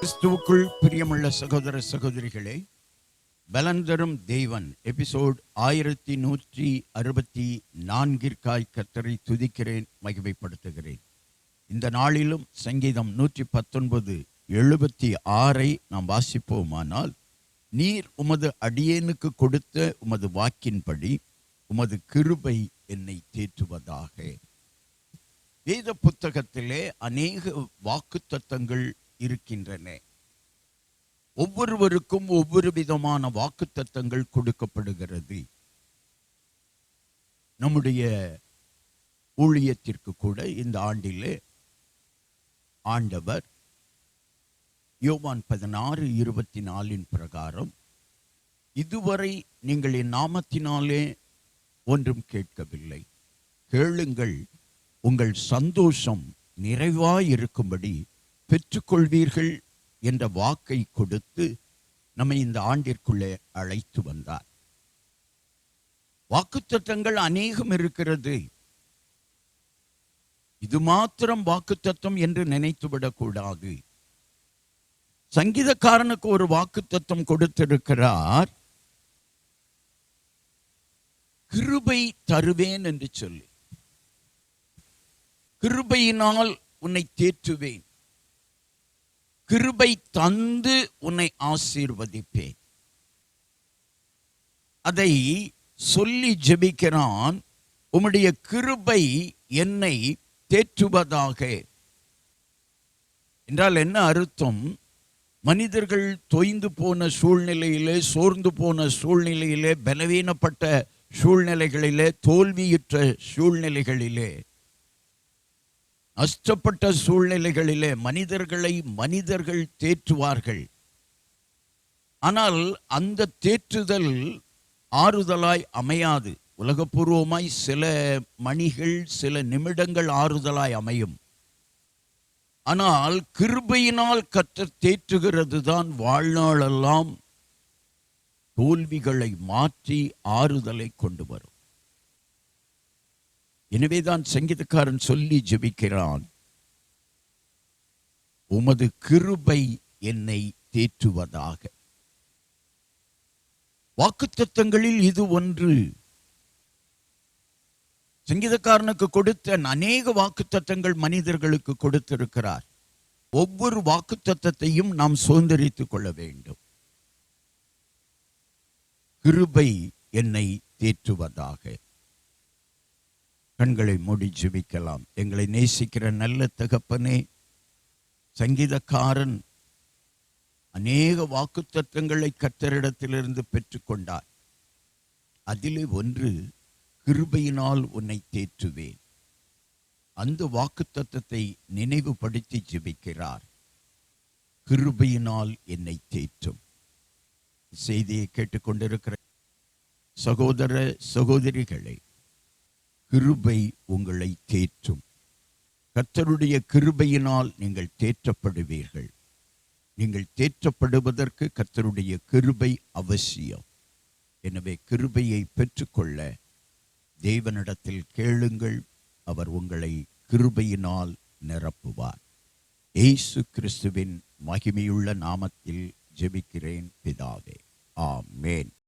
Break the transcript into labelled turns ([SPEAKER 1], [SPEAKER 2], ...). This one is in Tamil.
[SPEAKER 1] கிறிஸ்துவுக்குள் பிரியமுள்ள சகோதர சகோதரிகளே, பலன் தரும் தேவன் எபிசோட் 1164 கர்த்தரை துதிக்கிறேன், மகிமைப்படுத்துகிறேன். இந்த நாளிலும் சங்கீதம் 119:76 நாம் வாசிப்போமானால், நீர் உமது அடியேனுக்கு கொடுத்த உமது வாக்கின்படி உமது கிருபை என்னை தேற்றுவதாக. வேத புத்தகத்திலே அநேக வாக்குத்தத்தங்கள் இருக்கின்றன. ஒவ்வொருவருக்கும் ஒவ்வொரு விதமான வாக்குத்தத்தங்கள் கொடுக்கப்படுகிறது. நம்முடைய ஊழியத்திற்கு கூட இந்த ஆண்டிலே ஆண்டவர் யோவான் 16:24 பிரகாரம், இதுவரை நீங்கள் என் நாமத்தினாலே ஒன்றும் கேட்கவில்லை, கேளுங்கள், உங்கள் சந்தோஷம் நிறைவாயிருக்கும்படி பெற்றுக்கொள்வீர்கள் என்ற வாக்கை கொடுத்து நம்மை இந்த ஆண்டிற்குள்ளே அழைத்து வந்தார். வாக்குத்தத்தங்கள் அநேகம் இருக்கிறது. இது மாத்திரம் வாக்குத்தத்தம் என்று நினைத்துவிடக்கூடாது. சங்கீதக்காரனுக்கு ஒரு வாக்குத்தத்தம் கொடுத்திருக்கிறார், கிருபை தருவேன் என்று சொல்லி. கிருபையினால் உன்னை தேற்றுவேன், கிருபை தந்து உன்னை ஆசீர்வதிப்பேன். அதை சொல்லி ஜெபிக்கிறான், உம்முடைய கிருபை என்னை தேற்றுவதாக. என்றால் என்ன அர்த்தம்? மனிதர்கள் தொய்ந்து போன சூழ்நிலையிலே, சோர்ந்து போன சூழ்நிலையிலே, பலவீனப்பட்ட சூழ்நிலைகளிலே, தோல்வியுற்ற சூழ்நிலைகளிலே, நஷ்டப்பட்ட சூழ்நிலைகளிலே மனிதர்கள் தேற்றுவார்கள். ஆனால் அந்த தேற்றுதல் ஆறுதலாய் அமையாது. உலகபூர்வமாய் சில மணிகள், சில நிமிடங்கள் ஆறுதலாய் அமையும். ஆனால் கிருபையினால் கர்த்தர் தேற்றுகிறது தான் வாழ்நாளெல்லாம் தோல்விகளை மாற்றி ஆறுதலை கொண்டு வரும். எனவேதான் சங்கீதக்காரன் சொல்லி ஜெபிக்கிறான், உமது கிருபை என்னை தேற்றுவதாக. வாக்குத்தத்தங்களில் இது ஒன்று. சங்கீதக்காரனுக்கு கொடுத்த அநேக வாக்குத்தத்தங்கள் மனிதர்களுக்கு கொடுத்திருக்கிறார். ஒவ்வொரு வாக்குத்தத்தத்தையும் நாம் சுதந்தரித்துக் கொள்ள வேண்டும். கிருபை என்னை தேற்றுவதாக. கண்களை மூடி ஜெபிக்கலாம். எங்களை நேசிக்கிற நல்ல தகப்பனே, சங்கீதக்காரன் அநேக வாக்குத்தத்தங்களை கர்த்தரிடத்திலிருந்து பெற்றுக்கொண்டார். அதிலே ஒன்று, கிருபையினால் உன்னை தேற்றுவேன். அந்த வாக்குத்தத்தத்தை நினைவுபடுத்தி ஜெபிக்கிறார். கிருபையினால் என்னை தேற்றும். செய்தியை கேட்டுக்கொண்டிருக்கிற சகோதர சகோதரிகளை, கிருபை உங்களை தேற்றும். கர்த்தருடைய கிருபையினால் நீங்கள் தேற்றப்படுவீர்கள். நீங்கள் தேற்றப்படுவதற்கு கர்த்தருடைய கிருபை அவசியம். எனவே கிருபையை பெற்றுக்கொள்ள தேவனிடத்தில் கேளுங்கள், அவர் உங்களை கிருபையினால் நிரப்புவார். இயேசு கிறிஸ்துவின் மகிமையுள்ள நாமத்தில் ஜெபிக்கிறேன் பிதாவே, ஆமென்.